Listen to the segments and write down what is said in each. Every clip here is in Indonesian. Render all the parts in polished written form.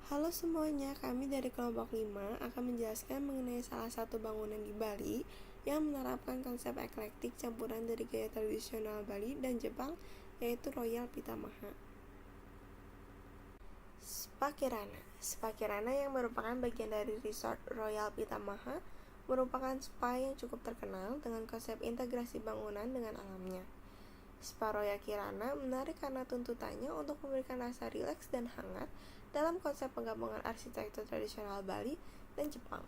Halo semuanya, kami dari kelompok 5 akan menjelaskan mengenai salah satu bangunan di Bali yang menerapkan konsep eklektik campuran dari gaya tradisional Bali dan Jepang, yaitu Royal Pitamaha. Spa Kirana. Spa Kirana yang merupakan bagian dari resort Royal Pitamaha merupakan spa yang cukup terkenal dengan konsep integrasi bangunan dengan alamnya. Spa Royal Kirana menarik karena tuntutannya untuk memberikan rasa rileks dan hangat dalam konsep penggabungan arsitektur tradisional Bali dan Jepang.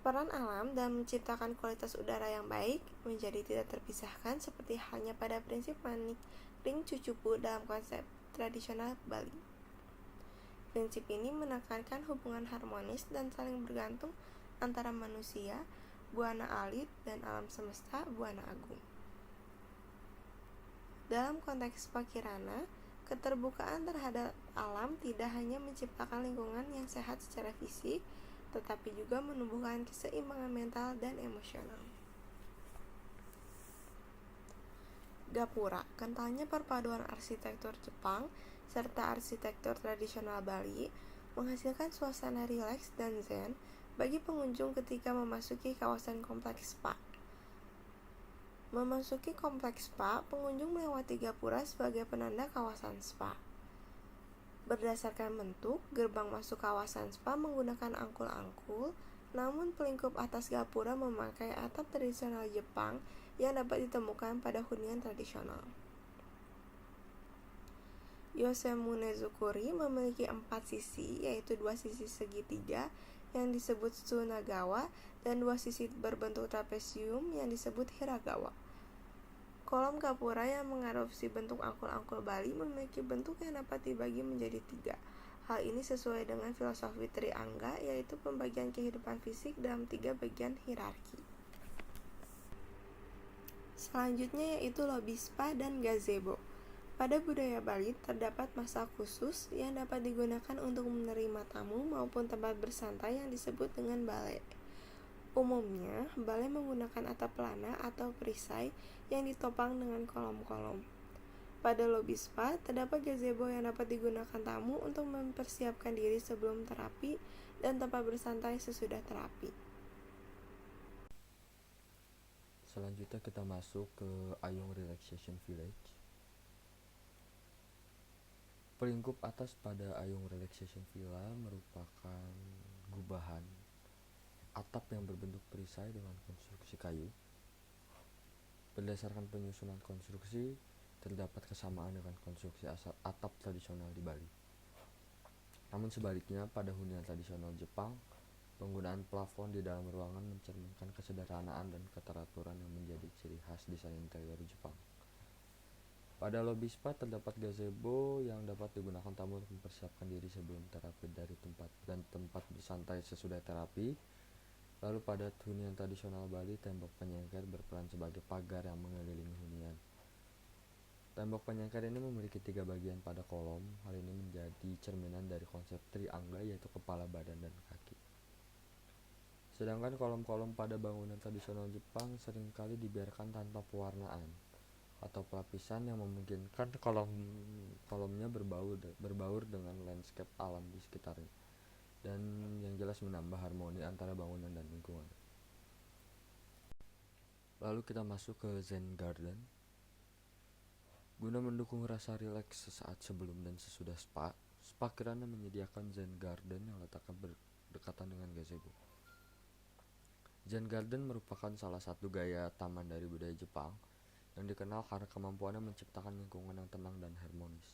Peran alam dalam menciptakan kualitas udara yang baik menjadi tidak terpisahkan seperti halnya pada prinsip manik ring cucupu dalam konsep tradisional Bali. Prinsip ini menekankan hubungan harmonis dan saling bergantung antara manusia, buana alit, dan alam semesta, buana agung. Dalam konteks Spa Kirana, keterbukaan terhadap alam tidak hanya menciptakan lingkungan yang sehat secara fisik, tetapi juga menumbuhkan keseimbangan mental dan emosional. Gapura, kentalnya perpaduan arsitektur Jepang serta arsitektur tradisional Bali menghasilkan suasana rileks dan zen bagi pengunjung ketika memasuki kawasan kompleks spa. Memasuki kompleks spa, pengunjung melewati gapura sebagai penanda kawasan spa. Berdasarkan bentuk, gerbang masuk kawasan spa menggunakan angkul-angkul, namun pelingkup atas gapura memakai atap tradisional Jepang yang dapat ditemukan pada hunian tradisional. Yosemune-zukuri memiliki 4 sisi, yaitu 2 sisi segitiga yang disebut tsunagawa dan 2 sisi berbentuk trapesium yang disebut hiragawa. Kolom gapura yang mengadopsi bentuk angkul-angkul Bali memiliki bentuk yang dapat dibagi menjadi 3. Hal ini sesuai dengan filosofi triangga, yaitu pembagian kehidupan fisik dalam 3 bagian hierarki. Selanjutnya yaitu lobby spa dan gazebo. Pada budaya Bali terdapat masa khusus yang dapat digunakan untuk menerima tamu maupun tempat bersantai yang disebut dengan bale. Umumnya, bale menggunakan atap pelana atau perisai yang ditopang dengan kolom-kolom. Pada lobby spa, terdapat gazebo yang dapat digunakan tamu untuk mempersiapkan diri sebelum terapi dan tempat bersantai sesudah terapi. Selanjutnya kita masuk ke Ayung Relaxation Village. Pelingkup atas pada Ayung Relaxation Villa merupakan gubahan atap yang berbentuk perisai dengan konstruksi kayu. Berdasarkan penyusunan konstruksi, terdapat kesamaan dengan konstruksi atap tradisional di Bali. Namun sebaliknya, pada hunian tradisional Jepang, penggunaan plafon di dalam ruangan mencerminkan kesederhanaan dan keteraturan yang menjadi ciri khas desain interior Jepang. Pada lobby spa terdapat gazebo yang dapat digunakan tamu untuk mempersiapkan diri sebelum terapi dari tempat bersantai sesudah terapi. Lalu pada hunian tradisional Bali, tembok penyengker berperan sebagai pagar yang mengelilingi hunian. Tembok penyengker ini memiliki 3 bagian pada kolom. Hal ini menjadi cerminan dari konsep triangga, yaitu kepala, badan, dan kaki. Sedangkan kolom-kolom pada bangunan tradisional Jepang seringkali dibiarkan tanpa pewarnaan atau pelapisan yang memungkinkan kolomnya berbaur dengan landscape alam di sekitarnya, dan yang jelas menambah harmoni antara bangunan dan lingkungan. Lalu kita masuk ke Zen Garden. Guna mendukung rasa rileks sesaat sebelum dan sesudah spa, Spa Kirana menyediakan Zen Garden yang letaknya berdekatan dengan gazebo. Zen Garden merupakan salah satu gaya taman dari budaya Jepang yang dikenal karena kemampuannya menciptakan lingkungan yang tenang dan harmonis.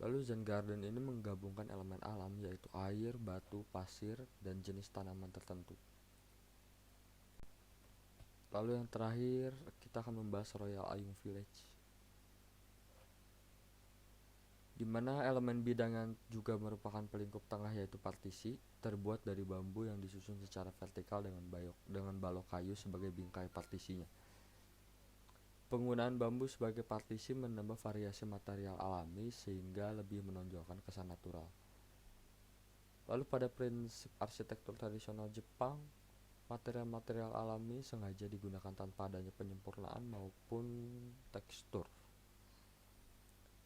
Lalu Zen Garden ini menggabungkan elemen alam, yaitu air, batu, pasir, dan jenis tanaman tertentu. Lalu yang terakhir, kita akan membahas Royal Ayung Village, di mana elemen bidang yang juga merupakan pelingkup tengah, yaitu partisi, terbuat dari bambu yang disusun secara vertikal dengan balok kayu sebagai bingkai partisinya. Penggunaan bambu sebagai partisi menambah variasi material alami sehingga lebih menonjolkan kesan natural. Lalu pada prinsip arsitektur tradisional Jepang, material-material alami sengaja digunakan tanpa adanya penyempurnaan maupun tekstur.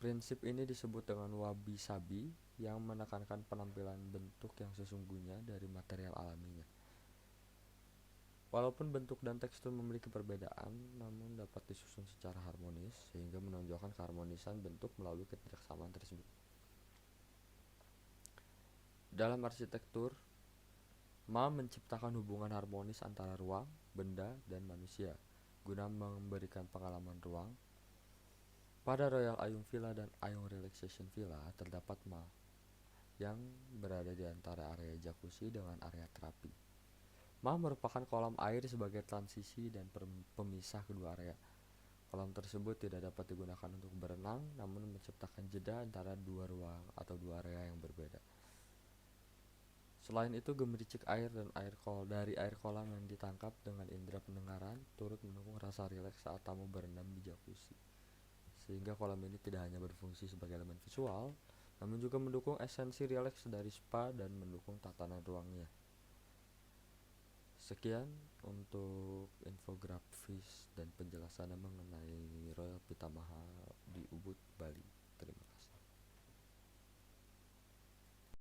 Prinsip ini disebut dengan wabi-sabi, yang menekankan penampilan bentuk yang sesungguhnya dari material alaminya. Walaupun bentuk dan tekstur memiliki perbedaan, namun dapat disusun secara harmonis sehingga menonjolkan keharmonisan bentuk melalui ketidaksamaan tersebut. Dalam arsitektur, Ma menciptakan hubungan harmonis antara ruang, benda, dan manusia guna memberikan pengalaman ruang. Pada Royal Ayung Villa dan Ayung Relaxation Villa terdapat Ma yang berada di antara area jacuzzi dengan area terapi. Ma merupakan kolam air sebagai transisi dan pemisah kedua area. Kolam tersebut tidak dapat digunakan untuk berenang, namun menciptakan jeda antara dua ruang atau dua area yang berbeda. Selain itu, gemericik air dan dari air kolam yang ditangkap dengan indera pendengaran turut mendukung rasa rileks saat tamu berendam di jacuzzi. Sehingga kolam ini tidak hanya berfungsi sebagai elemen visual, namun juga mendukung esensi rileks dari spa dan mendukung tatanan ruangnya. Sekian untuk infografis dan penjelasannya mengenai Royal Pitamaha